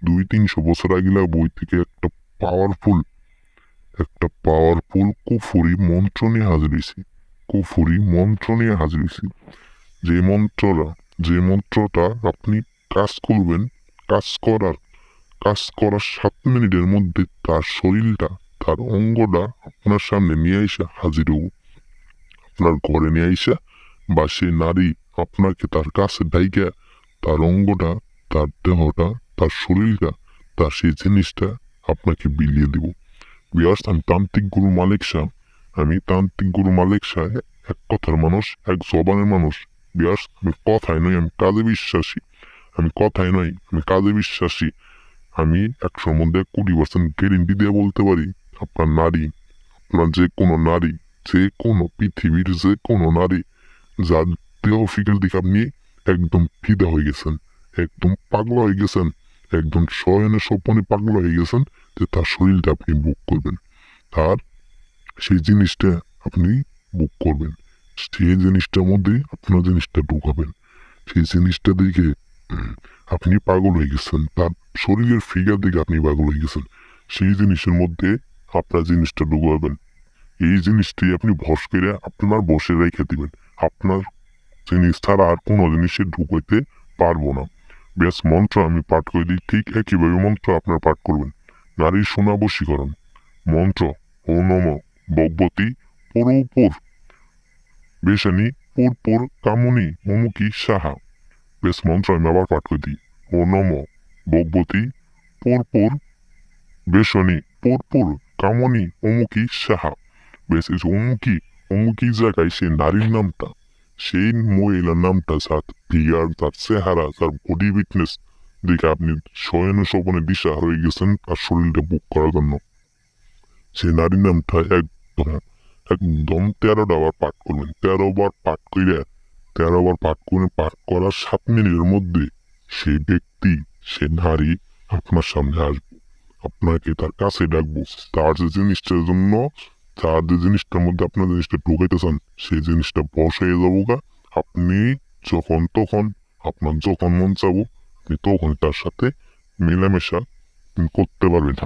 200-300 বছর আগেলা বই থেকে একটা পাওয়ারফুল কুফরি মন্ত্র নিয়ে হাজির হয়েছি। কুফরি মন্ত্র নিয়ে হাজির হয়েছি। যে মন্ত্রটা আপনি কাজ করবেন, কাজ করার 7 মিনিটের মধ্যে তার শরীরটা, তার অঙ্গটা আপনার সামনে নিয়ে এসে হাজির হবো। আপনার ঘরে নিয়ে এসে বা সে নারী আপনাকে তার কাছে ডাইকা তার অঙ্গটা, তার দেহটা, তার শরীরটা, তার সেই জিনিসটা আপনাকে বিলিয়ে দিব। বিয়ার্স, আমি তান্ত্রিক গুরু মালিক শাহ, এক কথার মানুষ, এক জবানের মানুষ। বিয়ার্স, আমি কথায় নয়, আমি কাজে বিশ্বাসী। আমি কাজে বিশ্বাসী। আমি 100-র মধ্যে 20% গ্যারেন্টি দিয়ে বলতে পারি, আপনার যে কোনো পৃথিবীর যে কোনো নারী যার দেহ ফিগার দিকে আপনি একদম ফিদা হয়ে গেছেন, একদম পাগলা হয়ে গেছেন, একদম শয়নে স্বপনে পাগলা হয়ে গেছেন, যে তার শরীরটা আপনি বুক করবেন, তার সেই জিনিসটা আপনি বুক করবেন, সেই জিনিসটার মধ্যে আপনার জিনিসটা ঢুকাবেন। সেই জিনিসটা দেখে আপনি পাগল হয়ে গেছেন, তার শরীরের ফিগার দেখে আপনি পাগল হয়ে গেছেন, সেই জিনিসের মধ্যে আপনার জিনিসটা ঢুকাবেন। এই জিনিসটি আপনি ভস করে আপনার বসে রেখে দিবেন। আপনার জিনিস ছাড়া আর কোনো জিনিসে ঢুকাইতে পারবো না। ব্যাস, মন্ত্র আমি পাঠ করে দিই, ঠিক একইভাবে মন্ত্র আপনার পাঠ করবেন। নারীর সোনা বশীকরণ মন্ত্র: ও নম ভগবতী পরৌপুর বেশানী পুরপুর কামনী অমুকি সাহা। বেশ, মন্ত্র আমি আবার পাঠ করে দিই। ও নম ভগবতী পুরপুর বেশনী পুরপুর কামনী অমুকি সাহা। বেশ, এই যে অমুকি জায়গায় সেই নারীর নামটা, সেই মহিলার নামটা, যার ফিগার, তার চেহারা, তার বডি ফিটনেস দেখে আপনি শয়নে স্বপনে দিশা হয়ে গেছেন তার শরীরটা বুক করার জন্য, সেই নারীর নামটা একদম একদম 13টা বার পাঠ করবেন। 13বার পাঠ করার 7 মিনিটের মধ্যে সেই ব্যক্তি, সে নারী আপনার সামনে আসবে, আপনাকে তার কাছে ডাকবো। তার যে জিনিসটার মধ্যে আপনার জিনিসটা ঢুকাইতে চান, সেই জিনিসটা বশ হয়ে যাবো গা। আপনি আপনার যখন মন চাবো, আপনি তখনই তার সাথে মেলামেশা করতে পারবেন।